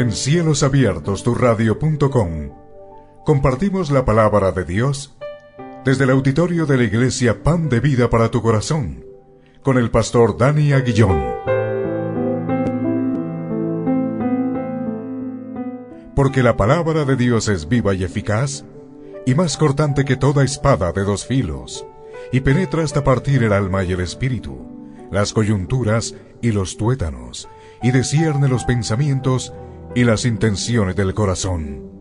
En Cielos Abiertos, turradio.com, compartimos la palabra de Dios desde el auditorio de la Iglesia Pan de Vida para tu Corazón, con el pastor Dani Aguillón. Porque la palabra de Dios es viva y eficaz, y más cortante que toda espada de dos filos, y penetra hasta partir el alma y el espíritu, las coyunturas y los tuétanos, y discierne los pensamientos y las intenciones del corazón.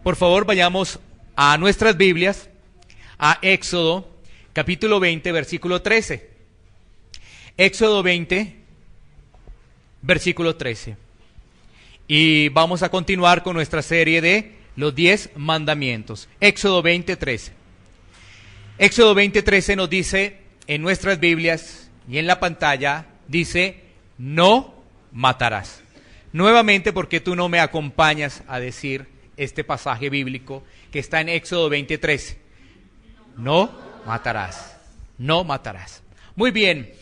Por favor, vayamos a nuestras Biblias, a Éxodo, capítulo 20, versículo 13. Éxodo 20, versículo 13. Y vamos a continuar con nuestra serie de los 10 mandamientos. Éxodo 20, 13. Éxodo 20, 13 nos dice en nuestras Biblias y en la pantalla, dice, no matarás. Nuevamente, porque tú no me acompañas a decir este pasaje bíblico que está en Éxodo 20, 13. No matarás. No matarás. Muy bien.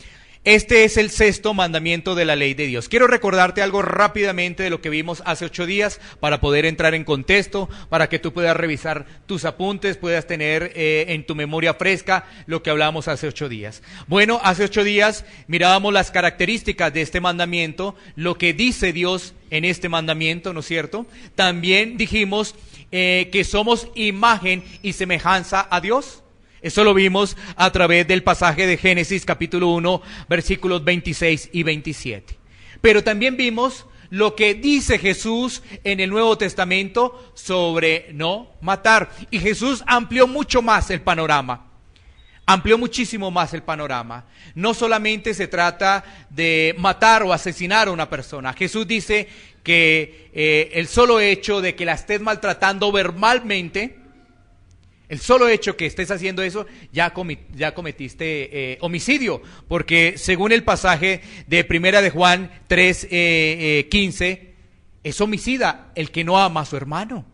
Este es el sexto mandamiento de la ley de Dios. Quiero recordarte algo rápidamente de lo que vimos hace 8 días para poder entrar en contexto, para que tú puedas revisar tus apuntes, puedas tener en tu memoria fresca lo que hablamos hace 8 días. Bueno, hace 8 días mirábamos las características de este mandamiento, lo que dice Dios en este mandamiento, ¿no es cierto? También dijimos que somos imagen y semejanza a Dios. Eso lo vimos a través del pasaje de Génesis capítulo 1, versículos 26 y 27. Pero también vimos lo que dice Jesús en el Nuevo Testamento sobre no matar. Y Jesús amplió mucho más el panorama. Amplió muchísimo más el panorama. No solamente se trata de matar o asesinar a una persona. Jesús dice que el solo hecho de que la estés maltratando verbalmente, el solo hecho que estés haciendo eso, ya cometiste homicidio, porque según el pasaje de Primera de Juan 3, 15, es homicida el que no ama a su hermano.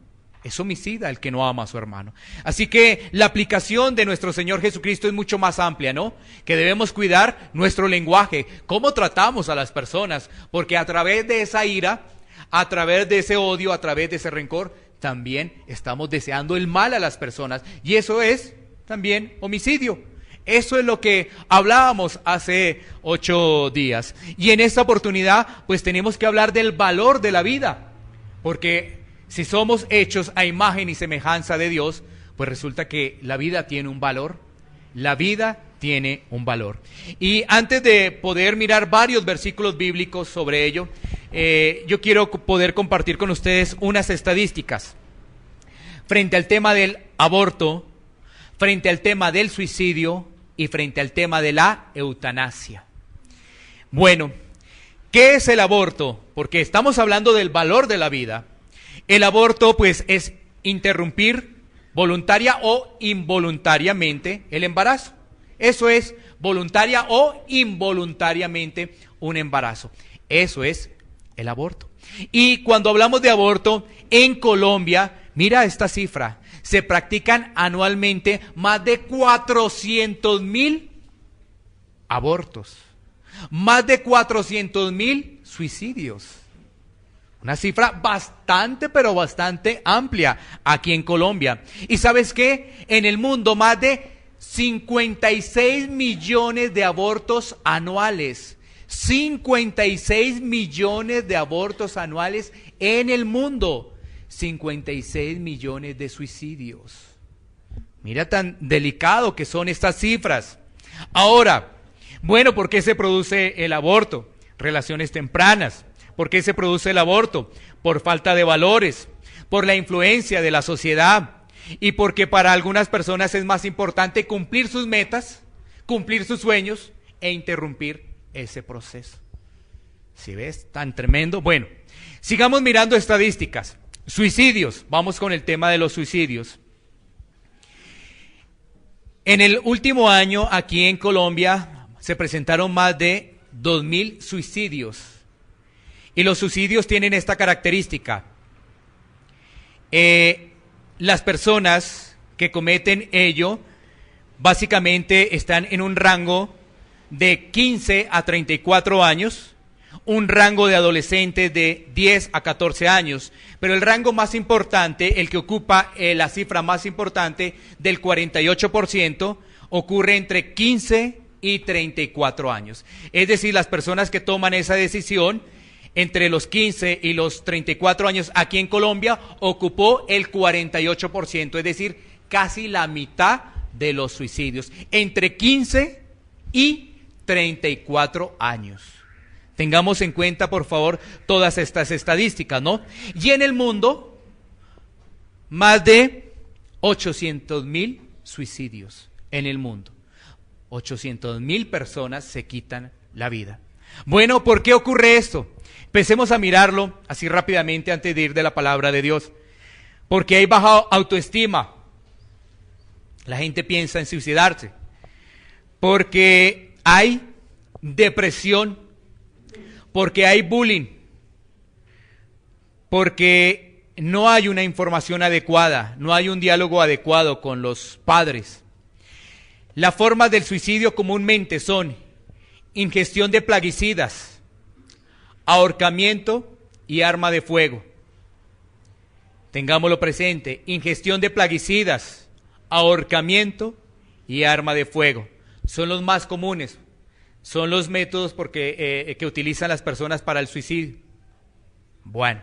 Es homicida el que no ama a su hermano. Así que la aplicación de nuestro Señor Jesucristo es mucho más amplia, ¿no? Que debemos cuidar nuestro lenguaje, cómo tratamos a las personas, porque a través de esa ira, a través de ese odio, a través de ese rencor, también estamos deseando el mal a las personas, y eso es también homicidio. Eso es lo que hablábamos hace 8 días. Y en esta oportunidad, pues tenemos que hablar del valor de la vida, porque si somos hechos a imagen y semejanza de Dios, pues resulta que la vida tiene un valor. La vida tiene un valor. Y antes de poder mirar varios versículos bíblicos sobre ello, yo quiero poder compartir con ustedes unas estadísticas frente al tema del aborto, frente al tema del suicidio y frente al tema de la eutanasia. Bueno, ¿qué es el aborto? Porque estamos hablando del valor de la vida. El aborto, pues, es interrumpir voluntaria o involuntariamente el embarazo. Eso es voluntaria o involuntariamente un embarazo. Eso es el aborto. Y cuando hablamos de aborto en Colombia, mira esta cifra, se practican anualmente más de 400,000 abortos, más de 400,000 suicidios. Una cifra bastante, pero bastante amplia aquí en Colombia. ¿Y sabes qué? En el mundo más de 56 millones de abortos anuales. 56 millones de abortos anuales en el mundo. 56 millones de suicidios. Mira tan delicado que son estas cifras. Ahora, bueno, ¿por qué se produce el aborto? Relaciones tempranas. ¿Por qué se produce el aborto? Por falta de valores, por la influencia de la sociedad y porque para algunas personas es más importante cumplir sus metas, cumplir sus sueños e interrumpir ese proceso. ¿Sí ves? Tan tremendo. Bueno, sigamos mirando estadísticas. Suicidios. Vamos con el tema de los suicidios. En el último año aquí en Colombia se presentaron más de 2,000 suicidios. Y los suicidios tienen esta característica. las personas que cometen ello básicamente están en un rango de 15 a 34 años, un rango de adolescentes de 10 a 14 años, pero el rango más importante, el que ocupa la cifra más importante del 48%, ocurre entre 15 y 34 años. Es decir, las personas que toman esa decisión entre los 15 y los 34 años aquí en Colombia ocupó el 48%, es decir, casi la mitad de los suicidios, entre 15 y 34 años. Tengamos en cuenta, por favor, todas estas estadísticas, ¿no? Y en el mundo, más de 800,000 suicidios en el mundo. 800,000 personas se quitan la vida. Bueno, ¿por qué ocurre esto? Empecemos a mirarlo así rápidamente antes de ir de la palabra de Dios. Porque hay baja autoestima. La gente piensa en suicidarse. Porque hay depresión. Porque hay bullying. Porque no hay una información adecuada. No hay un diálogo adecuado con los padres. Las formas del suicidio comúnmente son ingestión de plaguicidas, ahorcamiento y arma de fuego. Tengámoslo presente, ingestión de plaguicidas, ahorcamiento y arma de fuego. Son los más comunes, son los métodos que utilizan las personas para el suicidio. Bueno,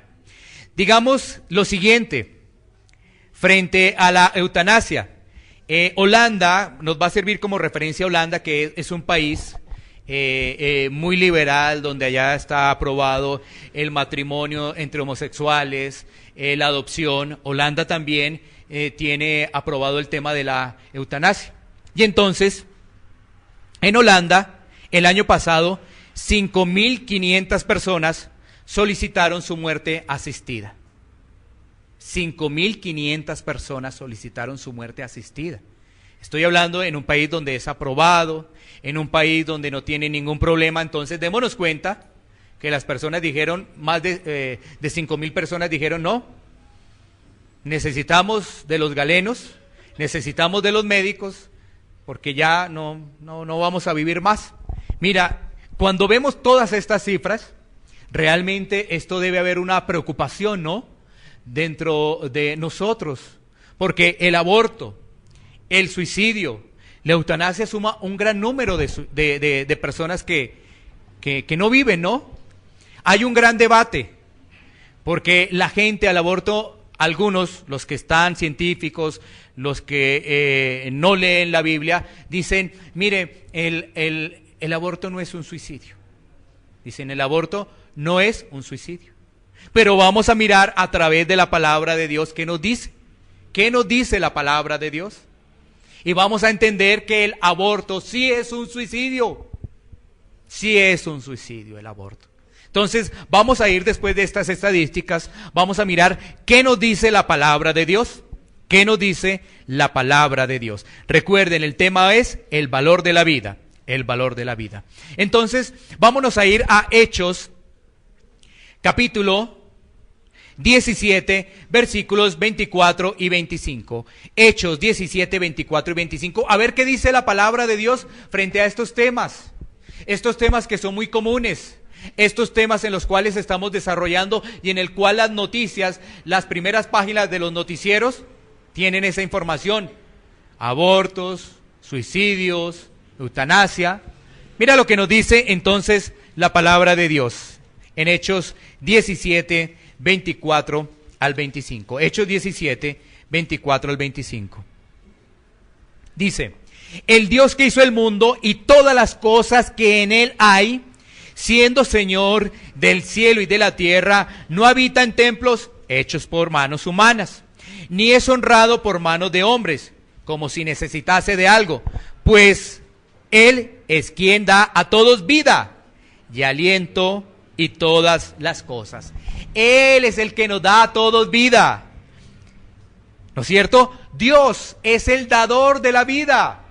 digamos lo siguiente, frente a la eutanasia. Holanda, nos va a servir como referencia a Holanda, que es un país muy liberal, donde allá está aprobado el matrimonio entre homosexuales, la adopción. Holanda también tiene aprobado el tema de la eutanasia. Y entonces, en Holanda, el año pasado, 5.500 personas solicitaron su muerte asistida. 5.500 personas solicitaron su muerte asistida. Estoy hablando en un país donde es aprobado, en un país donde no tiene ningún problema. Entonces démonos cuenta que las personas dijeron, más de 5.000 personas dijeron no, necesitamos de los galenos, necesitamos de los médicos, porque ya no vamos a vivir más. Mira, cuando vemos todas estas cifras, realmente esto debe haber una preocupación, ¿no?, dentro de nosotros, porque el aborto, el suicidio, la eutanasia suma un gran número de personas que no viven, ¿no? Hay un gran debate, porque la gente al aborto, algunos, los que están científicos, los que no leen la Biblia, dicen, mire, el aborto no es un suicidio. Dicen, el aborto no es un suicidio. Pero vamos a mirar a través de la palabra de Dios qué nos dice. ¿Qué nos dice la palabra de Dios? Y vamos a entender que el aborto sí es un suicidio. Sí es un suicidio el aborto. Entonces vamos a ir después de estas estadísticas, vamos a mirar qué nos dice la palabra de Dios. ¿Qué nos dice la palabra de Dios? Recuerden, el tema es el valor de la vida. El valor de la vida. Entonces, vámonos a ir a Hechos, capítulo 17, versículos 24 y 25. Hechos 17, 24 y 25. A ver qué dice la palabra de Dios frente a estos temas. Estos temas que son muy comunes. Estos temas en los cuales estamos desarrollando y en el cual las noticias, las primeras páginas de los noticieros tienen esa información. Abortos, suicidios, eutanasia. Mira lo que nos dice entonces la palabra de Dios en Hechos 17, 24 al 25. Hechos 17, 24 al 25. Dice, el Dios que hizo el mundo y todas las cosas que en él hay, siendo Señor del cielo y de la tierra, no habita en templos hechos por manos humanas, ni es honrado por manos de hombres, como si necesitase de algo, pues Él es quien da a todos vida y aliento y todas las cosas. Él es el que nos da a todos vida. ¿No es cierto? Dios es el dador de la vida.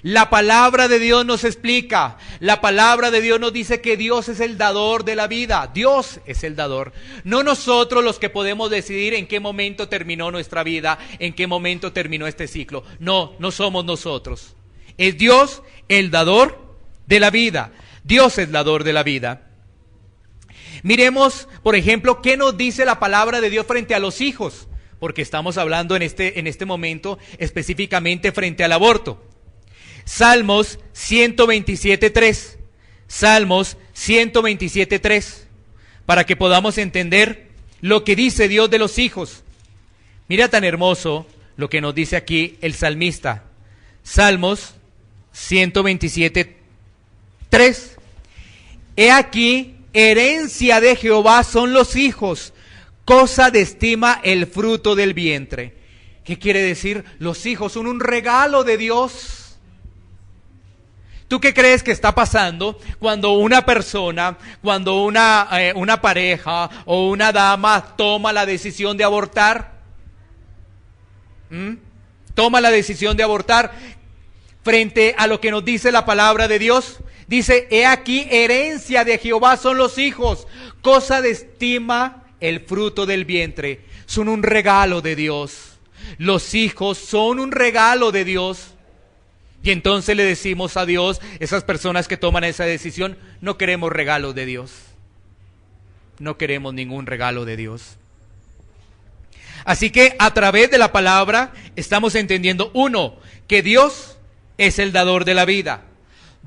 La palabra de Dios nos explica, la palabra de Dios nos dice que Dios es el dador de la vida. Dios es el dador. No nosotros los que podemos decidir en qué momento terminó nuestra vida, en qué momento terminó este ciclo. No, no somos nosotros. Es Dios el dador de la vida. Dios es el dador de la vida. Miremos, por ejemplo, qué nos dice la palabra de Dios frente a los hijos, porque estamos hablando en este momento específicamente frente al aborto. Salmos 127.3. Salmos 127.3. Para que podamos entender lo que dice Dios de los hijos. Mira tan hermoso lo que nos dice aquí el salmista. Salmos 127.3. He aquí, herencia de Jehová son los hijos, cosa de estima el fruto del vientre. ¿Qué quiere decir? Los hijos son un regalo de Dios. ¿Tú qué crees que está pasando cuando una persona, cuando una pareja o una dama toma la decisión de abortar? Toma la decisión de abortar frente a lo que nos dice la palabra de Dios. Dice, he aquí, herencia de Jehová son los hijos, cosa de estima el fruto del vientre. Son un regalo de Dios. Los hijos son un regalo de Dios. Y entonces le decimos a Dios, esas personas que toman esa decisión, no queremos regalos de Dios. No queremos ningún regalo de Dios. Así que a través de la palabra estamos entendiendo, 1, que Dios es el dador de la vida.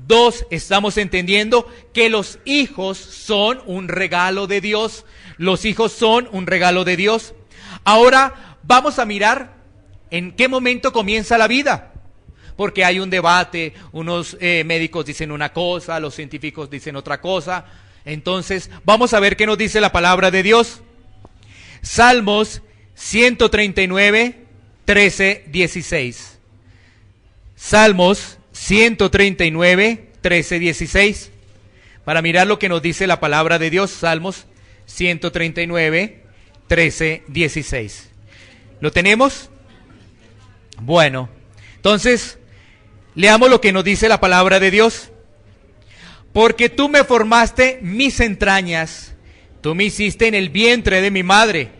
2, estamos entendiendo que los hijos son un regalo de Dios. Los hijos son un regalo de Dios. Ahora vamos a mirar en qué momento comienza la vida. Porque hay un debate, unos médicos dicen una cosa, los científicos dicen otra cosa. Entonces vamos a ver qué nos dice la palabra de Dios. Salmos 139, 13, 16. Salmos 139, 13, 16. Para mirar lo que nos dice la palabra de Dios. Salmos 139, 13, 16. ¿Lo tenemos? Bueno, entonces leamos lo que nos dice la palabra de Dios. Porque tú me formaste mis entrañas, tú me hiciste en el vientre de mi madre.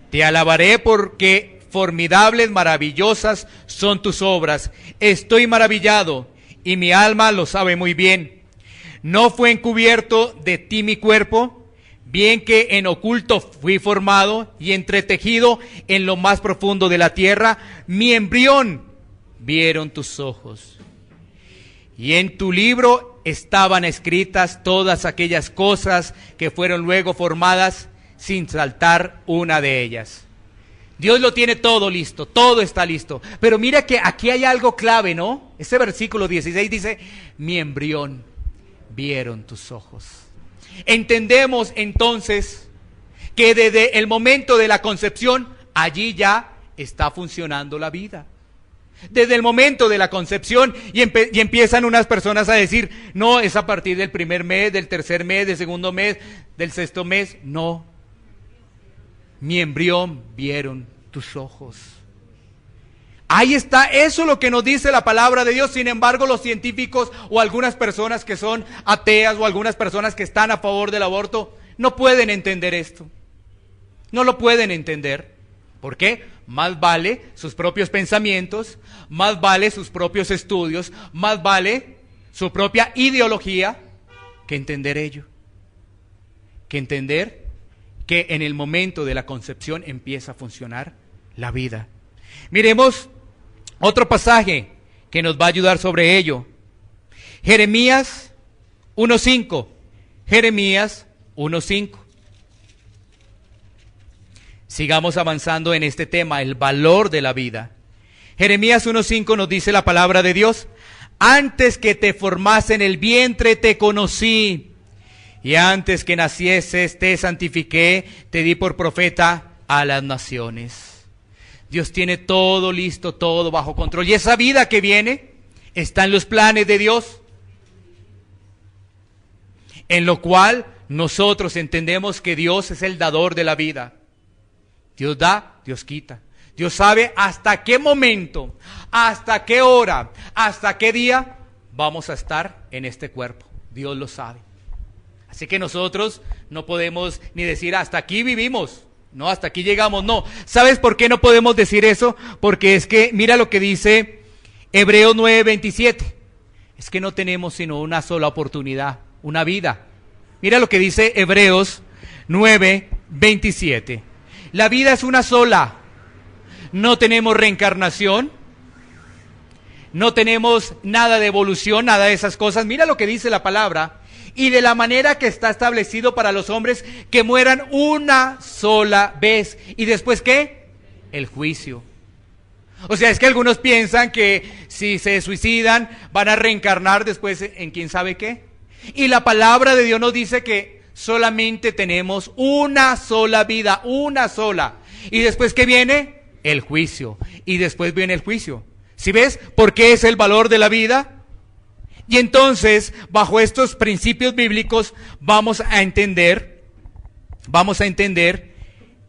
Te alabaré porque formidables, maravillosas son tus obras. Estoy maravillado y mi alma lo sabe muy bien. No fue encubierto de ti mi cuerpo, bien que en oculto fui formado y entretejido en lo más profundo de la tierra. Mi embrión vieron tus ojos. Y en tu libro estaban escritas todas aquellas cosas que fueron luego formadas, sin saltar una de ellas. Dios lo tiene todo listo, todo está listo. Pero mira que aquí hay algo clave, ¿no? Ese versículo 16 dice, mi embrión vieron tus ojos. Entendemos entonces que desde el momento de la concepción, allí ya está funcionando la vida. Desde el momento de la concepción y empiezan unas personas a decir, no, es a partir del primer mes, del tercer mes, del segundo mes, del sexto mes. No. Mi embrión vieron tus ojos. Ahí está, eso es lo que nos dice la palabra de Dios. Sin embargo, los científicos o algunas personas que son ateas o algunas personas que están a favor del aborto no pueden entender esto. No lo pueden entender. ¿Por qué? Más vale sus propios pensamientos, más vale sus propios estudios, más vale su propia ideología que entender ello. Que entender que en el momento de la concepción empieza a funcionar la vida. Miremos otro pasaje que nos va a ayudar sobre ello. Jeremías 1:5. Jeremías 1:5. Sigamos avanzando en este tema, el valor de la vida. Jeremías 1:5 nos dice la palabra de Dios. Antes que te formase en el vientre te conocí, y antes que nacieses te santifiqué, te di por profeta a las naciones. Dios tiene todo listo, todo bajo control. Y esa vida que viene está en los planes de Dios, en lo cual nosotros entendemos que Dios es el dador de la vida. Dios da, Dios quita. Dios sabe hasta qué momento, hasta qué hora, hasta qué día vamos a estar en este cuerpo. Dios lo sabe. Así que nosotros no podemos ni decir hasta aquí vivimos, no, hasta aquí llegamos, no. ¿Sabes por qué no podemos decir eso? Porque es que mira lo que dice Hebreos 9:27. Es que no tenemos sino una sola oportunidad, una vida. Mira lo que dice Hebreos 9:27. La vida es una sola. No tenemos reencarnación. No tenemos nada de evolución, nada de esas cosas. Mira lo que dice la palabra. Y de la manera que está establecido para los hombres que mueran una sola vez. ¿Y después qué? El juicio. O sea, es que algunos piensan que si se suicidan van a reencarnar después en quién sabe qué. Y la palabra de Dios nos dice que solamente tenemos una sola vida, una sola. Y después ¿qué viene? El juicio. Y después viene el juicio. ¿Sí ves por qué es el valor de la vida? Y entonces, bajo estos principios bíblicos, vamos a entender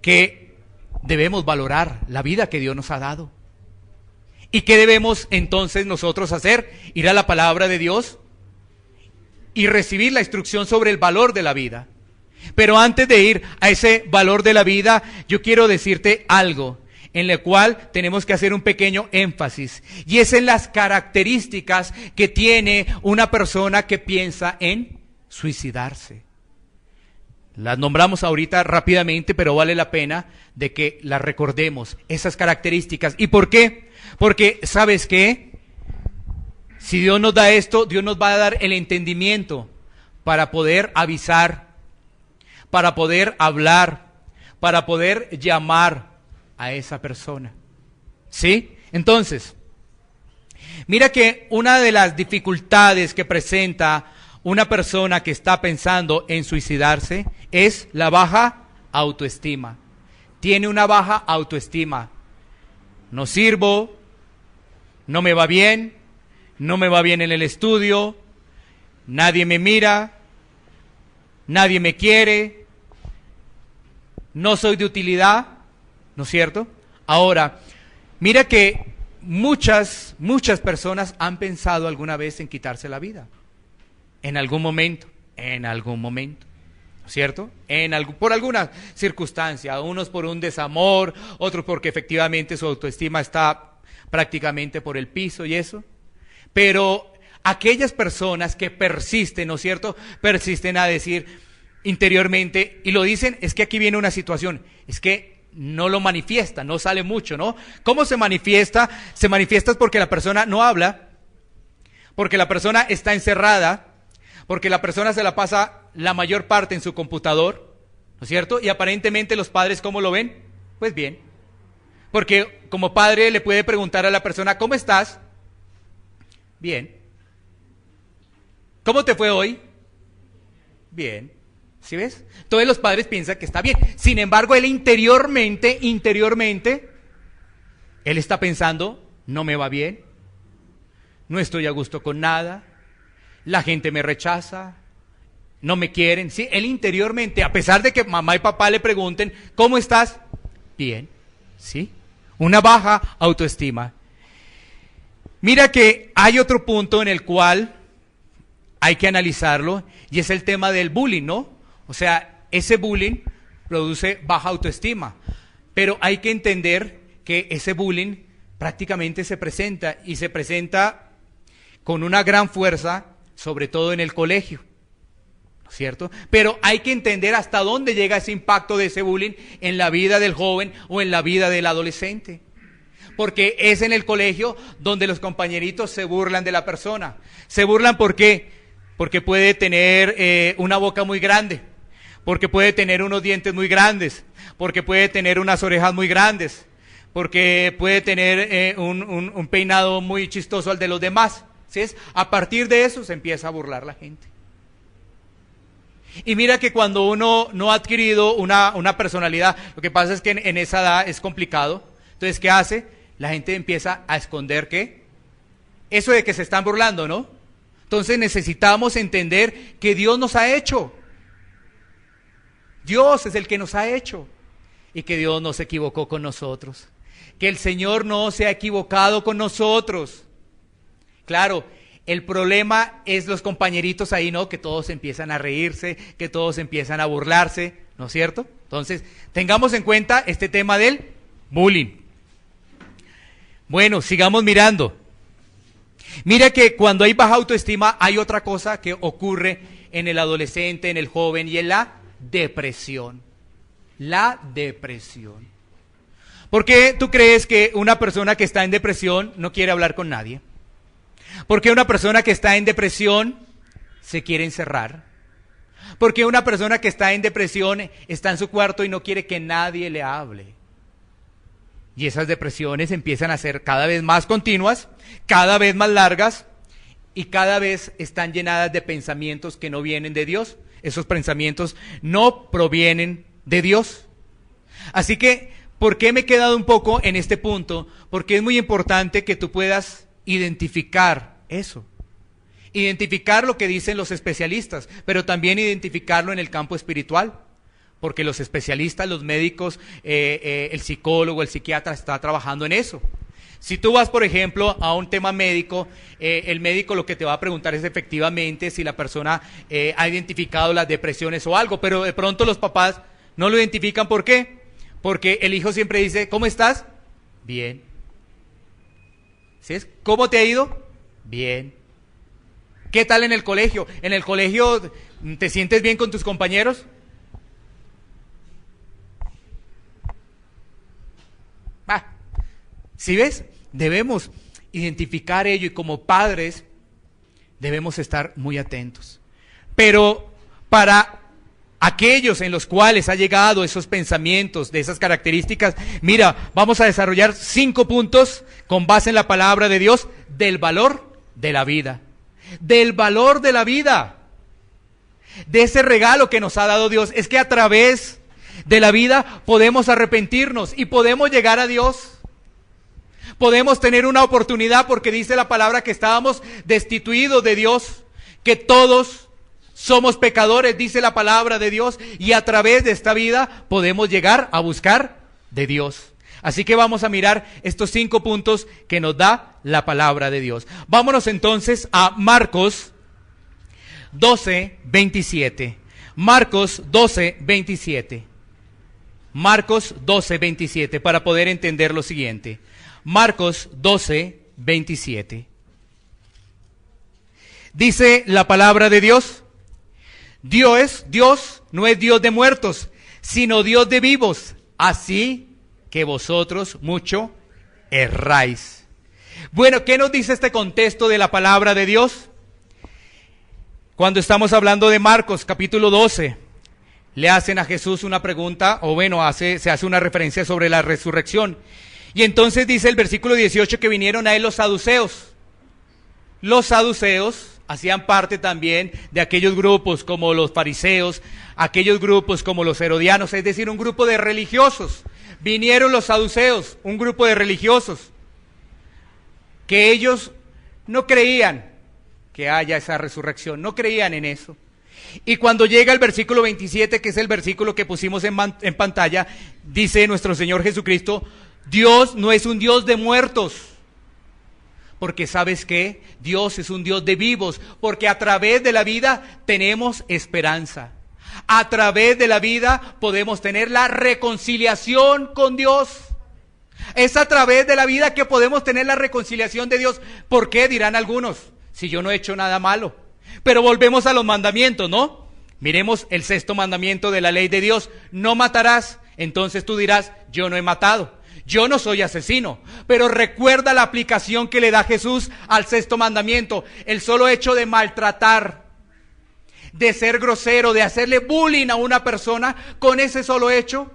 que debemos valorar la vida que Dios nos ha dado. ¿Y qué debemos entonces nosotros hacer? Ir a la palabra de Dios y recibir la instrucción sobre el valor de la vida. Pero antes de ir a ese valor de la vida, yo quiero decirte algo en el cual tenemos que hacer un pequeño énfasis, y es en las características que tiene una persona que piensa en suicidarse. Las nombramos ahorita rápidamente, pero vale la pena de que las recordemos, esas características. ¿Y por qué? Porque, ¿sabes qué? Si Dios nos da esto, Dios nos va a dar el entendimiento para poder avisar, para poder hablar, para poder llamar a esa persona. ¿Sí? Entonces, mira que una de las dificultades que presenta una persona que está pensando en suicidarse es la baja autoestima. Tiene una baja autoestima. No sirvo, no me va bien en el estudio, nadie me mira, nadie me quiere, no soy de utilidad. ¿No es cierto? Ahora, mira que muchas personas han pensado alguna vez en quitarse la vida. En algún momento. ¿No es cierto? Por alguna circunstancia. Unos por un desamor, otros porque efectivamente su autoestima está prácticamente por el piso y eso. Pero aquellas personas que persisten, ¿no es cierto? Persisten a decir interiormente, y lo dicen, es que aquí viene una situación, es que no lo manifiesta, no sale mucho, ¿no? ¿Cómo se manifiesta? Se manifiesta porque la persona no habla, porque la persona está encerrada, porque la persona se la pasa la mayor parte en su computador, ¿no es cierto? Y aparentemente los padres, ¿cómo lo ven? Pues bien, porque como padre le puede preguntar a la persona, ¿cómo estás? Bien. ¿Cómo te fue hoy? Bien. ¿Sí ves? Todos los padres piensan que está bien. Sin embargo, él interiormente, él está pensando, no me va bien, no estoy a gusto con nada, la gente me rechaza, no me quieren. Sí, él interiormente, a pesar de que mamá y papá le pregunten, ¿cómo estás? Bien, ¿sí? Una baja autoestima. Mira que hay otro punto en el cual hay que analizarlo, y es el tema del bullying, ¿no? O sea, ese bullying produce baja autoestima, pero hay que entender que ese bullying prácticamente se presenta con una gran fuerza, sobre todo en el colegio, ¿no es cierto? Pero hay que entender hasta dónde llega ese impacto de ese bullying en la vida del joven o en la vida del adolescente, porque es en el colegio donde los compañeritos se burlan de la persona. ¿Se burlan por qué? Porque puede tener una boca muy grande, porque puede tener unos dientes muy grandes, porque puede tener unas orejas muy grandes, porque puede tener un peinado muy chistoso al de los demás. ¿Sí es? A partir de eso se empieza a burlar la gente. Y mira que cuando uno no ha adquirido una personalidad, lo que pasa es que en esa edad es complicado. Entonces, ¿qué hace? La gente empieza a esconder ¿qué? Eso de que se están burlando, ¿no? Entonces necesitamos entender que Dios nos ha hecho. Dios es el que nos ha hecho y que Dios no se equivocó con nosotros. que el Señor no se ha equivocado con nosotros. Claro, el problema es los compañeritos ahí, ¿no? Que todos empiezan a reírse, que todos empiezan a burlarse, ¿no es cierto? Entonces, tengamos en cuenta este tema del bullying. Bueno, sigamos mirando. Mira que cuando hay baja autoestima hay otra cosa que ocurre en el adolescente, en el joven, y es la depresión. La depresión. ¿Por qué tú crees que una persona que está en depresión no quiere hablar con nadie? ¿Por qué una persona que está en depresión se quiere encerrar? ¿Por qué una persona que está en depresión está en su cuarto y no quiere que nadie le hable? Y esas depresiones empiezan a ser cada vez más continuas, cada vez más largas y cada vez están llenadas de pensamientos que no vienen de Dios. Esos pensamientos no provienen de Dios. Así que, ¿por qué me he quedado un poco en este punto? Porque es muy importante que tú puedas identificar eso. Identificar lo que dicen los especialistas, pero también identificarlo en el campo espiritual. Porque los especialistas, los médicos, el psicólogo, el psiquiatra está trabajando en eso. Si tú vas, por ejemplo, a un tema médico, el médico lo que te va a preguntar es efectivamente si la persona ha identificado las depresiones o algo, pero de pronto los papás no lo identifican. ¿Por qué? Porque el hijo siempre dice, ¿cómo estás? Bien. ¿Sí es? ¿Cómo te ha ido? Bien. ¿Qué tal en el colegio? ¿En el colegio te sientes bien con tus compañeros? ¿Sí ves? Debemos identificar ello y como padres debemos estar muy atentos. Pero para aquellos en los cuales ha llegado esos pensamientos, de esas características, mira, vamos a desarrollar 5 puntos con base en la palabra de Dios del valor de la vida. Del valor de la vida. De ese regalo que nos ha dado Dios. Es que a través de la vida podemos arrepentirnos y podemos llegar a Dios. Podemos tener una oportunidad porque dice la palabra que estábamos destituidos de Dios, que todos somos pecadores, dice la palabra de Dios, y a través de esta vida podemos llegar a buscar de Dios. Así que vamos a mirar estos 5 puntos que nos da la palabra de Dios. Vámonos entonces a Marcos 12:27. Marcos 12:27. Marcos 12:27, para poder entender lo siguiente. Marcos 12:27. Dice la palabra de Dios, Dios no es Dios de muertos, sino Dios de vivos, así que vosotros mucho erráis. Bueno, ¿qué nos dice este contexto de la palabra de Dios? Cuando estamos hablando de Marcos capítulo 12, le hacen a Jesús una pregunta, o bueno, se hace una referencia sobre la resurrección. Y entonces dice el versículo 18 que vinieron a él los saduceos. Los saduceos hacían parte también de aquellos grupos como los fariseos, aquellos grupos como los herodianos, es decir, un grupo de religiosos. Vinieron los saduceos, un grupo de religiosos, que ellos no creían que haya esa resurrección, no creían en eso. Y cuando llega el versículo 27, que es el versículo que pusimos en pantalla, dice nuestro Señor Jesucristo, Dios no es un Dios de muertos, porque ¿sabes qué? Dios es un Dios de vivos, porque a través de la vida tenemos esperanza. A través de la vida podemos tener la reconciliación con Dios. Es a través de la vida que podemos tener la reconciliación de Dios. ¿Por qué? Dirán algunos, si yo no he hecho nada malo. Pero volvemos a los mandamientos, ¿no? Miremos el 6º mandamiento de la ley de Dios, no matarás. Entonces tú dirás, yo no he matado. Yo no soy asesino, pero recuerda la aplicación que le da Jesús al 6º mandamiento. El solo hecho de maltratar, de ser grosero, de hacerle bullying a una persona, con ese solo hecho,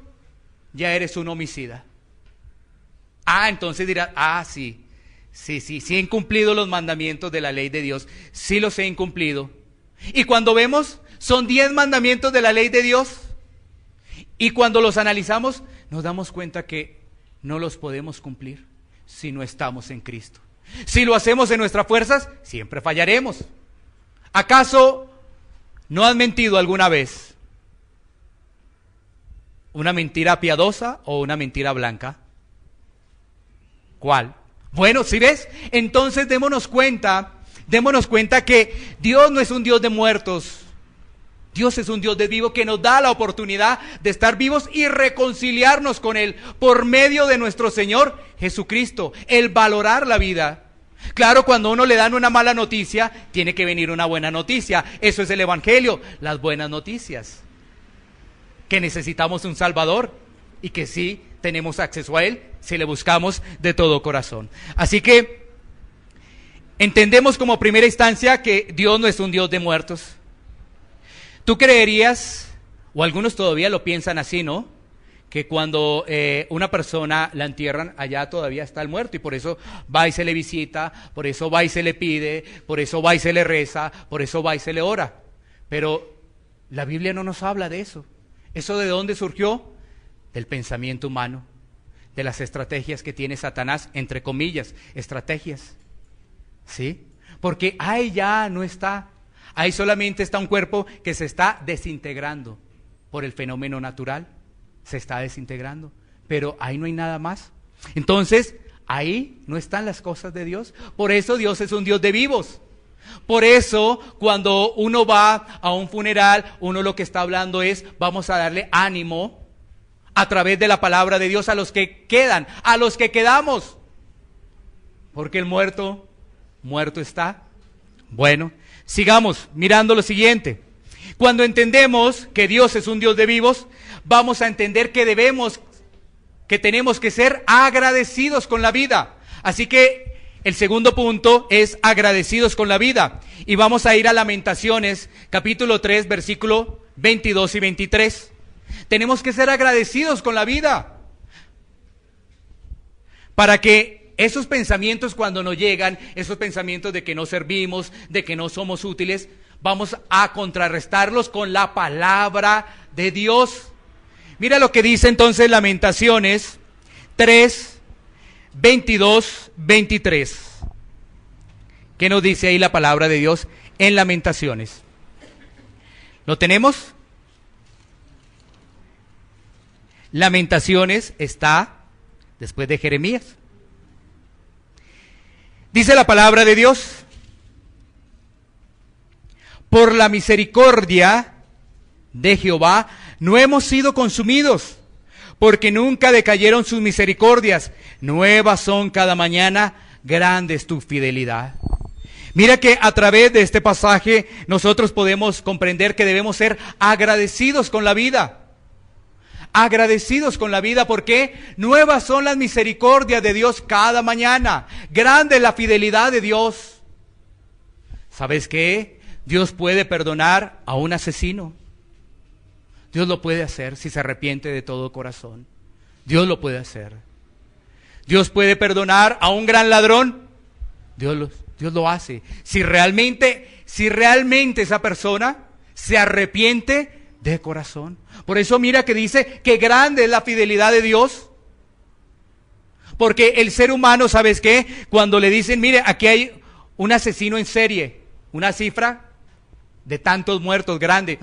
ya eres un homicida. Entonces dirás, sí he incumplido los mandamientos de la ley de Dios. Sí los he incumplido. Y cuando vemos, son 10 mandamientos de la ley de Dios. Y cuando los analizamos, nos damos cuenta que no los podemos cumplir si no estamos en Cristo. Si lo hacemos en nuestras fuerzas, siempre fallaremos. ¿Acaso no has mentido alguna vez? ¿Una mentira piadosa o una mentira blanca? ¿Cuál? Bueno, ¿sí ves? Entonces démonos cuenta que Dios no es un Dios de muertos. Dios es un Dios de vivo que nos da la oportunidad de estar vivos y reconciliarnos con Él por medio de nuestro Señor Jesucristo. El valorar la vida. Claro, cuando a uno le dan una mala noticia, tiene que venir una buena noticia. Eso es el Evangelio, las buenas noticias. Que necesitamos un Salvador y que sí tenemos acceso a Él si le buscamos de todo corazón. Así que entendemos como primera instancia que Dios no es un Dios de muertos. Tú creerías, o algunos todavía lo piensan así, ¿no? Que cuando una persona la entierran, allá todavía está el muerto y por eso va y se le visita, por eso va y se le pide, por eso va y se le reza, por eso va y se le ora. Pero la Biblia no nos habla de eso. ¿Eso de dónde surgió? Del pensamiento humano, de las estrategias que tiene Satanás, entre comillas, estrategias. ¿Sí? Porque ahí ya no está. Ahí solamente está un cuerpo que se está desintegrando por el fenómeno natural. Se está desintegrando, pero ahí no hay nada más. Entonces, ahí no están las cosas de Dios. Por eso Dios es un Dios de vivos. Por eso, cuando uno va a un funeral, uno lo que está hablando es, vamos a darle ánimo a través de la palabra de Dios a los que quedan, a los que quedamos. Porque el muerto está. Bueno, sigamos mirando lo siguiente. Cuando entendemos que Dios es un Dios de vivos, vamos a entender que tenemos que ser agradecidos con la vida. Así que el segundo punto es agradecidos con la vida. Y vamos a ir a Lamentaciones, capítulo 3, versículo 22 y 23. Tenemos que ser agradecidos con la vida. Para que esos pensamientos cuando nos llegan, esos pensamientos de que no servimos, de que no somos útiles, vamos a contrarrestarlos con la palabra de Dios. Mira lo que dice entonces Lamentaciones 3, 22, 23. ¿Qué nos dice ahí la palabra de Dios en Lamentaciones? ¿Lo tenemos? Lamentaciones está después de Jeremías. Dice la palabra de Dios: por la misericordia de Jehová no hemos sido consumidos, porque nunca decayeron sus misericordias. Nuevas son cada mañana, grande es tu fidelidad. Mira que a través de este pasaje nosotros podemos comprender que debemos ser agradecidos con la vida. Agradecidos con la vida porque nuevas son las misericordias de Dios cada mañana. Grande es la fidelidad de Dios. ¿Sabes qué? Dios puede perdonar a un asesino. Dios lo puede hacer si se arrepiente de todo corazón. Dios lo puede hacer. Dios puede perdonar a un gran ladrón. Dios lo hace. Si realmente esa persona se arrepiente de corazón. Por eso mira que dice que grande es la fidelidad de Dios. Porque el ser humano, ¿sabes qué? Cuando le dicen, mire, aquí hay un asesino en serie, una cifra de tantos muertos grande.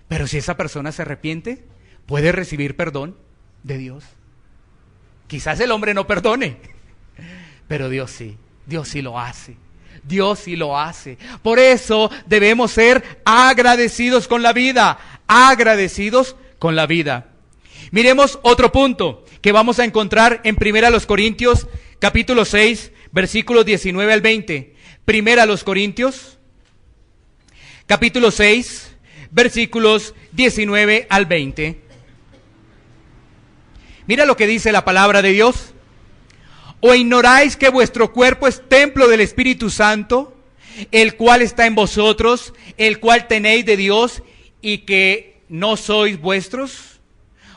Pero si esa persona se arrepiente, puede recibir perdón de Dios. Quizás el hombre no perdone, pero Dios sí lo hace. Dios sí lo hace. Por eso debemos ser agradecidos con la vida. Agradecidos con la vida. Miremos otro punto que vamos a encontrar en 1 Corintios, capítulo 6, versículos 19 al 20. 1 Corintios, capítulo 6, versículos 19 al 20. Mira lo que dice la palabra de Dios. ¿O ignoráis que vuestro cuerpo es templo del Espíritu Santo, el cual está en vosotros, el cual tenéis de Dios, y que no sois vuestros?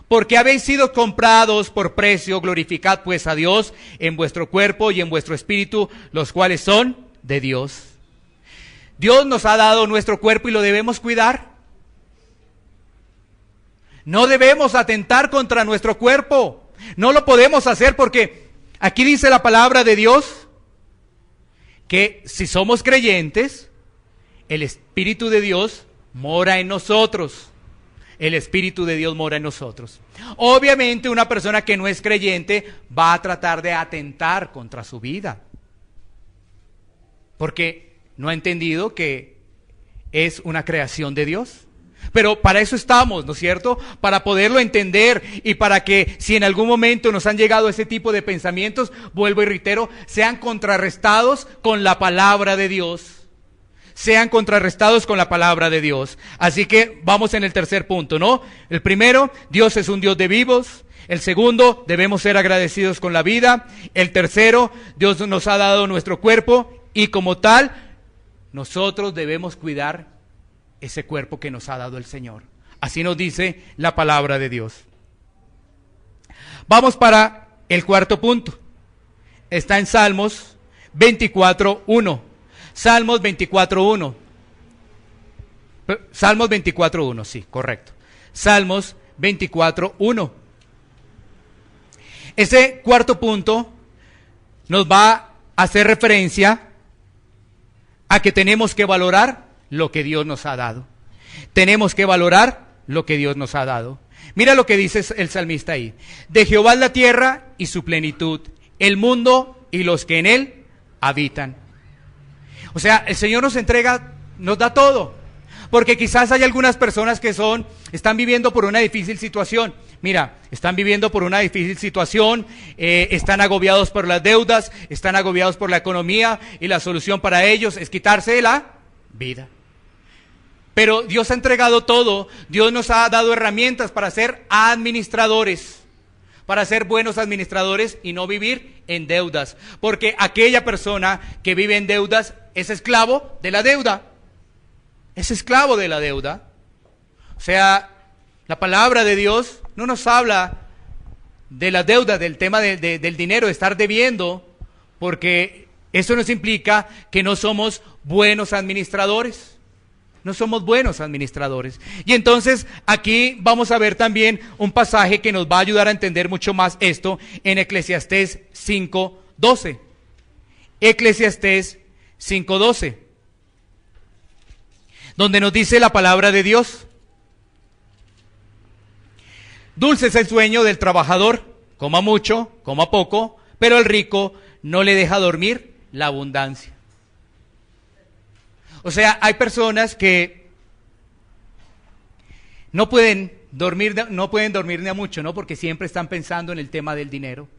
Porque habéis sido comprados por precio. Glorificad pues a Dios en vuestro cuerpo y en vuestro espíritu, los cuales son de Dios. Dios nos ha dado nuestro cuerpo y lo debemos cuidar. No debemos atentar contra nuestro cuerpo. No lo podemos hacer porque aquí dice la palabra de Dios que si somos creyentes, el Espíritu de Dios mora en nosotros. el Espíritu de Dios mora en nosotros. Obviamente una persona que no es creyente va a tratar de atentar contra su vida, porque no ha entendido que es una creación de Dios. Pero para eso estamos, ¿no es cierto? Para poderlo entender y para que si en algún momento nos han llegado ese tipo de pensamientos, vuelvo y reitero, sean contrarrestados con la palabra de Dios. Sean contrarrestados con la palabra de Dios. Así que vamos en el tercer punto, ¿no? El primero, Dios es un Dios de vivos. El segundo, debemos ser agradecidos con la vida. El tercero, Dios nos ha dado nuestro cuerpo y como tal, nosotros debemos cuidar ese cuerpo que nos ha dado el Señor. Así nos dice la palabra de Dios. Vamos para el cuarto punto. Está en Salmos 24:1. Salmos 24:1. Salmos 24:1, sí, correcto. Salmos 24:1. Ese cuarto punto nos va a hacer referencia a que tenemos que valorar lo que Dios nos ha dado. Tenemos que valorar lo que Dios nos ha dado. Mira lo que dice el salmista ahí. De Jehová es la tierra y su plenitud, el mundo y los que en él habitan. O sea, el Señor nos entrega, nos da todo. Porque quizás hay algunas personas que están viviendo por una difícil situación. Mira, están viviendo por una difícil situación, están agobiados por las deudas, están agobiados por la economía y la solución para ellos es quitarse de la vida. Pero Dios ha entregado todo, Dios nos ha dado herramientas para ser administradores, para ser buenos administradores y no vivir en deudas. Porque aquella persona que vive en deudas es esclavo de la deuda. Es esclavo de la deuda. O sea, la palabra de Dios no nos habla de la deuda, del tema del dinero, de estar debiendo, porque eso nos implica que no somos buenos administradores. No somos buenos administradores. Y entonces aquí vamos a ver también un pasaje que nos va a ayudar a entender mucho más esto en Eclesiastés 5:12. Eclesiastés 5:12. Donde nos dice la palabra de Dios. Dulce es el sueño del trabajador, coma mucho, coma poco, pero el rico no le deja dormir la abundancia. O sea, hay personas que no pueden dormir ni a mucho, ¿no? Porque siempre están pensando en el tema del dinero.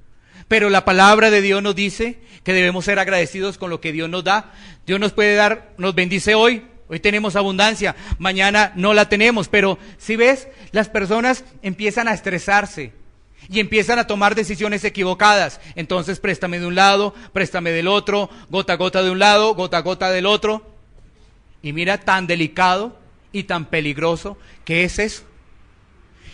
Pero la palabra de Dios nos dice que debemos ser agradecidos con lo que Dios nos da. Dios nos puede dar, nos bendice hoy tenemos abundancia, mañana no la tenemos. Pero si ves, las personas empiezan a estresarse y empiezan a tomar decisiones equivocadas. Entonces préstame de un lado, préstame del otro, gota a gota de un lado, gota a gota del otro. Y mira tan delicado y tan peligroso que es eso.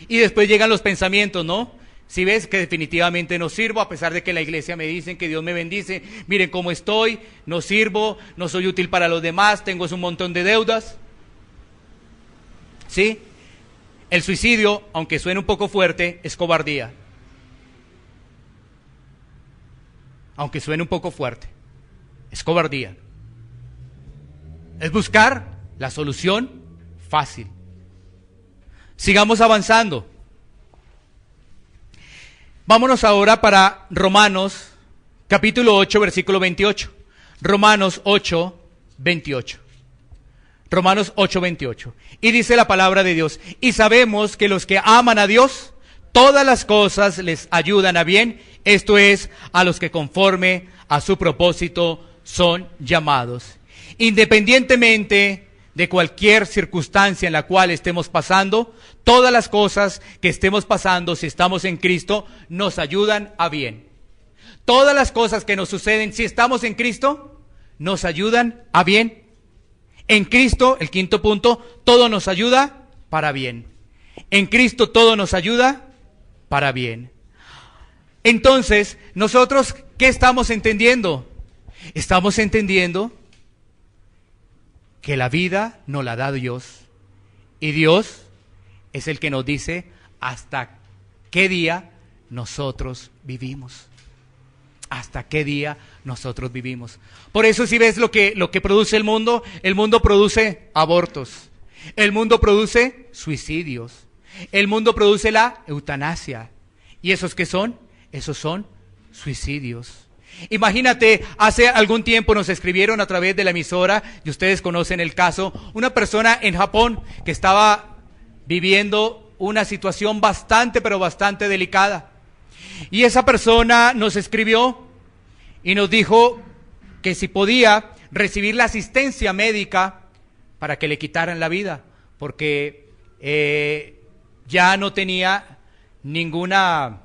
Y después llegan los pensamientos, ¿no? Si ves que definitivamente no sirvo, a pesar de que la iglesia me dicen que Dios me bendice, miren cómo estoy, no sirvo, no soy útil para los demás, tengo un montón de deudas. ¿Sí? El suicidio, aunque suene un poco fuerte, es cobardía. Aunque suene un poco fuerte, es cobardía. Es buscar la solución fácil. Sigamos avanzando. Vámonos ahora para Romanos, capítulo 8, versículo 28. Romanos 8, 28. Romanos 8, 28. Y dice la palabra de Dios: y sabemos que los que aman a Dios, todas las cosas les ayudan a bien, esto es, a los que conforme a su propósito son llamados. Independientemente de cualquier circunstancia en la cual estemos pasando, todas las cosas que estemos pasando, si estamos en Cristo, nos ayudan a bien. Todas las cosas que nos suceden, si estamos en Cristo, nos ayudan a bien. En Cristo, el quinto punto, todo nos ayuda para bien. En Cristo todo nos ayuda para bien. Entonces, nosotros, ¿qué estamos entendiendo? Estamos entendiendo que la vida nos la da Dios, y Dios es el que nos dice hasta qué día nosotros vivimos. Hasta qué día nosotros vivimos. Por eso, si ves lo que produce el mundo produce abortos, el mundo produce suicidios, El mundo produce la eutanasia. ¿Y esos qué son? Esos son suicidios. Imagínate, hace algún tiempo nos escribieron a través de la emisora, y ustedes conocen el caso, una persona en Japón que estaba viviendo una situación bastante, pero bastante delicada. Y esa persona nos escribió y nos dijo que si podía recibir la asistencia médica para que le quitaran la vida, porque ya no tenía ninguna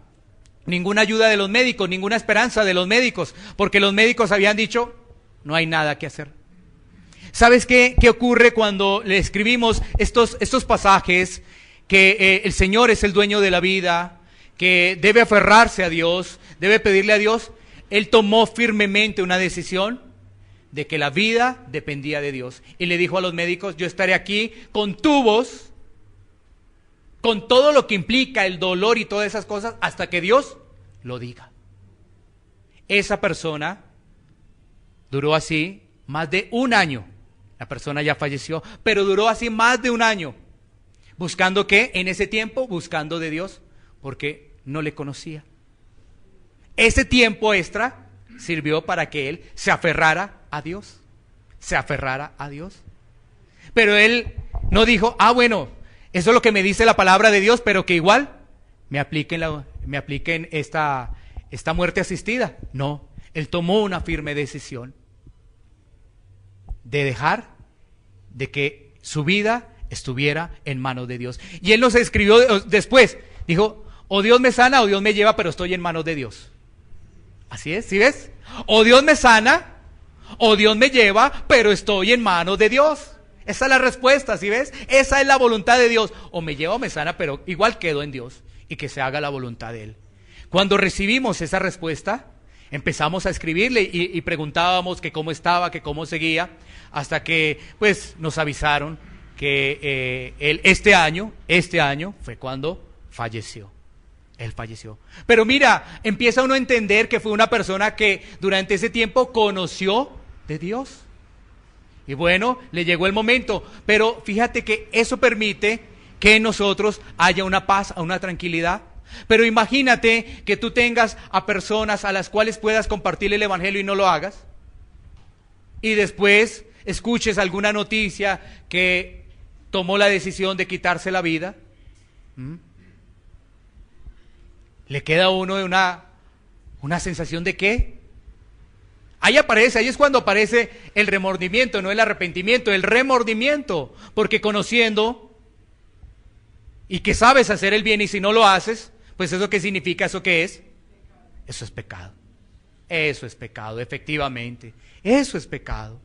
ayuda de los médicos, ninguna esperanza de los médicos, porque los médicos habían dicho, no hay nada que hacer. ¿Sabes qué ocurre cuando le escribimos estos pasajes? Que el Señor es el dueño de la vida, que debe aferrarse a Dios, debe pedirle a Dios. Él tomó firmemente una decisión de que la vida dependía de Dios. Y le dijo a los médicos, yo estaré aquí con tubos, con todo lo que implica el dolor y todas esas cosas, hasta que Dios lo diga. Esa persona duró así más de un año. La persona ya falleció, pero duró así más de un año. ¿Buscando qué? En ese tiempo, buscando de Dios, porque no le conocía. Ese tiempo extra sirvió para que él se aferrara a Dios. Se aferrara a Dios. Pero él no dijo, bueno, eso es lo que me dice la palabra de Dios, pero que igual me apliquen esta muerte asistida. No, él tomó una firme decisión de dejar de que su vida estuviera en manos de Dios. Y él nos escribió después, dijo, o Dios me sana o Dios me lleva, pero estoy en manos de Dios. Así es, ¿sí ves? O Dios me sana o Dios me lleva, pero estoy en manos de Dios. Esa es la respuesta, ¿sí ves? Esa es la voluntad de Dios. O me lleva o me sana, pero igual quedo en Dios y que se haga la voluntad de Él. Cuando recibimos esa respuesta, empezamos a escribirle y preguntábamos que cómo estaba, que cómo seguía, hasta que pues nos avisaron que él este año fue cuando falleció. Él falleció. Pero mira, empieza uno a entender que fue una persona que durante ese tiempo conoció de Dios. Y bueno, le llegó el momento. Pero fíjate que eso permite que en nosotros haya una paz, una tranquilidad. Pero imagínate que tú tengas a personas a las cuales puedas compartir el evangelio y no lo hagas. Y después escuches alguna noticia que tomó la decisión de quitarse la vida. Le queda a uno una sensación de ¿qué? Ahí es cuando aparece el remordimiento, no el arrepentimiento, el remordimiento, porque conociendo y que sabes hacer el bien y si no lo haces, pues ¿eso qué significa? ¿Eso qué es? Eso es pecado. Eso es pecado, efectivamente. Eso es pecado.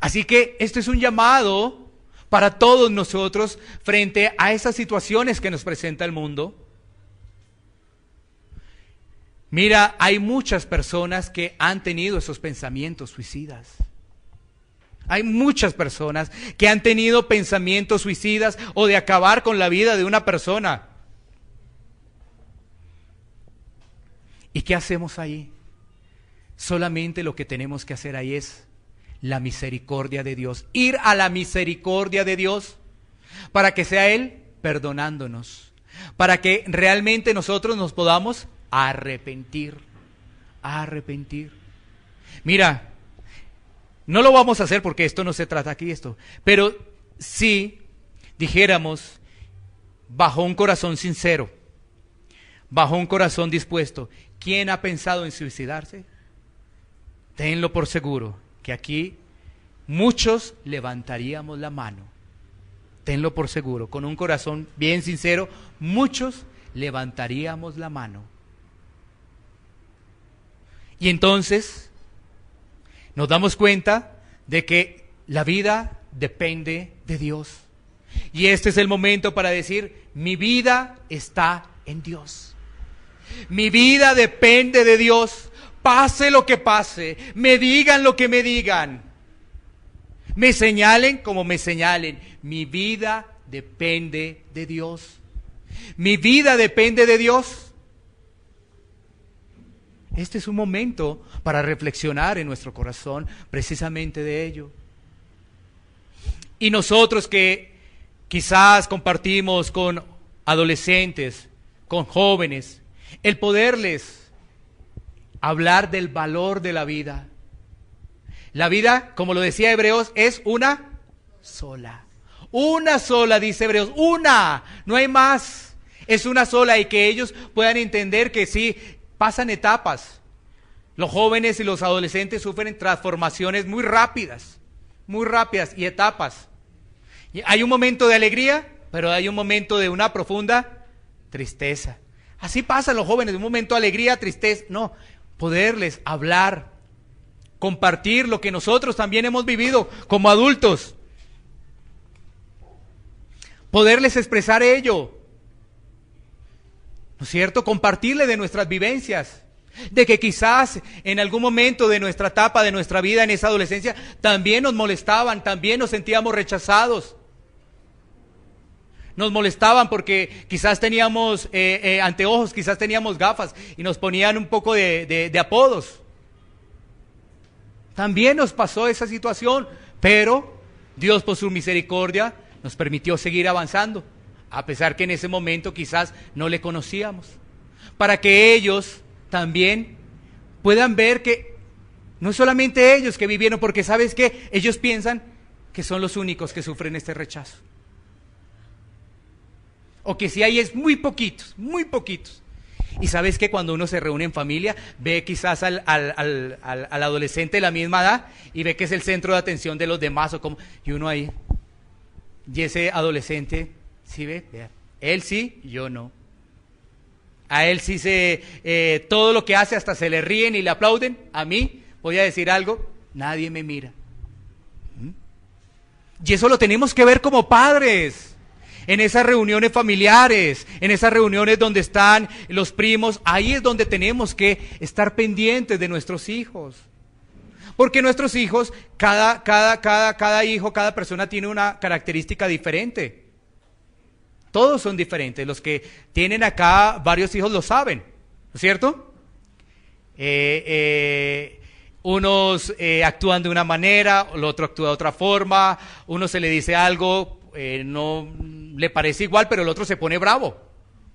Así que esto es un llamado para todos nosotros frente a esas situaciones que nos presenta el mundo. Mira, hay muchas personas que han tenido esos pensamientos suicidas. Hay muchas personas que han tenido pensamientos suicidas o de acabar con la vida de una persona. ¿Y qué hacemos ahí? Solamente lo que tenemos que hacer ahí es la misericordia de Dios. Ir a la misericordia de Dios para que sea Él perdonándonos. Para que realmente nosotros nos podamos arrepentir. Mira, no lo vamos a hacer porque esto no se trata aquí pero si dijéramos bajo un corazón sincero, bajo un corazón dispuesto, ¿quién ha pensado en suicidarse? Tenlo por seguro que aquí muchos levantaríamos la mano. Tenlo por seguro, con un corazón bien sincero, muchos levantaríamos la mano. Y entonces nos damos cuenta de que la vida depende de Dios. Y este es el momento para decir, mi vida está en Dios. Mi vida depende de Dios. Pase lo que pase, me digan lo que me digan, me señalen como me señalen, mi vida depende de Dios. Mi vida depende de Dios. Este es un momento para reflexionar en nuestro corazón precisamente de ello. Y nosotros que quizás compartimos con adolescentes, con jóvenes, el poderles hablar del valor de la vida. La vida, como lo decía Hebreos, es una sola. Una sola, dice Hebreos, una, no hay más. Es una sola, y que ellos puedan entender que sí, pasan etapas. Los jóvenes y los adolescentes sufren transformaciones muy rápidas y etapas. Y hay un momento de alegría, pero hay un momento de una profunda tristeza. Así pasan los jóvenes, de un momento de alegría, tristeza. No, poderles hablar, compartir lo que nosotros también hemos vivido como adultos. Poderles expresar ello, ¿no es cierto? Compartirle de nuestras vivencias, de que quizás en algún momento de nuestra etapa, de nuestra vida, en esa adolescencia, también nos molestaban, también nos sentíamos rechazados. Nos molestaban porque quizás teníamos anteojos, quizás teníamos gafas y nos ponían un poco de apodos. También nos pasó esa situación, pero Dios por su misericordia nos permitió seguir avanzando, a pesar que en ese momento quizás no le conocíamos, para que ellos también puedan ver que no solamente ellos que vivieron, porque ¿sabes qué? Ellos piensan que son los únicos que sufren este rechazo, o que si hay es muy poquitos, muy poquitos. Y sabes que cuando uno se reúne en familia, ve quizás al adolescente de la misma edad y ve que es el centro de atención de los demás, o como, y uno ahí, y ese adolescente, ¿sí ve? Vea, él sí, yo no. A él sí todo lo que hace hasta se le ríen y le aplauden. A mí, voy a decir algo, nadie me mira. Y eso lo tenemos que ver como padres. En esas reuniones familiares, en esas reuniones donde están los primos, ahí es donde tenemos que estar pendientes de nuestros hijos. Porque nuestros hijos, cada hijo, cada persona tiene una característica diferente. Todos son diferentes. Los que tienen acá varios hijos lo saben, ¿no es cierto? Unos actúan de una manera, el otro actúa de otra forma, uno se le dice algo, no le parece igual, pero el otro se pone bravo,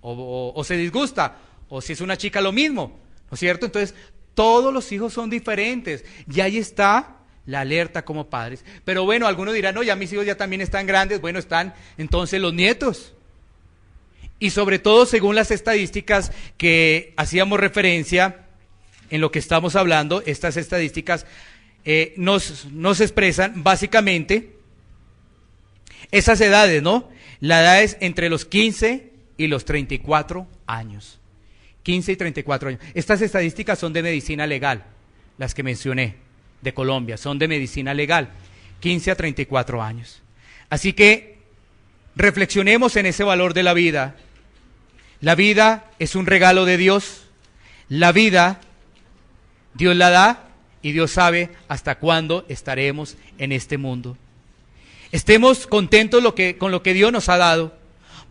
o se disgusta, o si es una chica lo mismo, ¿no es cierto? Entonces, todos los hijos son diferentes, y ahí está la alerta como padres. Pero bueno, algunos dirán, no, ya mis hijos ya también están grandes. Bueno, están entonces los nietos. Y sobre todo, según las estadísticas que hacíamos referencia en lo que estamos hablando, estas estadísticas nos expresan básicamente esas edades, ¿no? La edad es entre los 15 y los 34 años. 15 y 34 años. Estas estadísticas son de medicina legal, las que mencioné, de Colombia, son de medicina legal, 15 a 34 años. Así que reflexionemos en ese valor de la vida. La vida es un regalo de Dios. La vida, Dios la da y Dios sabe hasta cuándo estaremos en este mundo. Estemos contentos con lo que Dios nos ha dado.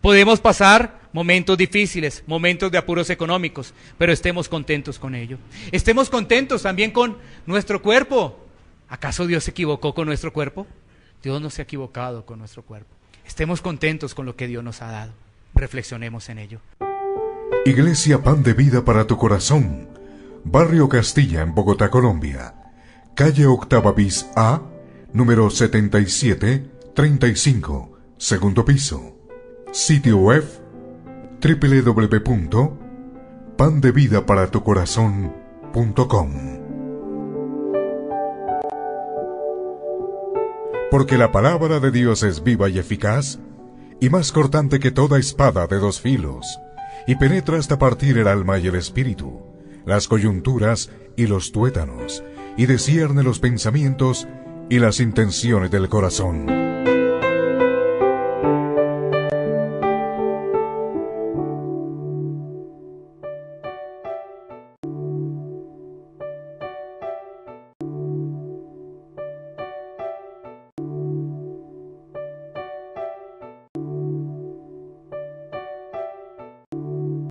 Podemos pasar momentos difíciles, momentos de apuros económicos, pero estemos contentos con ello. Estemos contentos también con nuestro cuerpo. ¿Acaso Dios se equivocó con nuestro cuerpo? Dios no se ha equivocado con nuestro cuerpo. Estemos contentos con lo que Dios nos ha dado. Reflexionemos en ello. Iglesia Pan de Vida para tu Corazón, Barrio Castilla, en Bogotá, Colombia. Calle Octava bis A, número 7735, segundo piso. Sitio web www.pandevidaparatucorazon.com. Porque la palabra de Dios es viva y eficaz, y más cortante que toda espada de dos filos, y penetra hasta partir el alma y el espíritu, las coyunturas y los tuétanos, y discierne los pensamientos y las intenciones del corazón.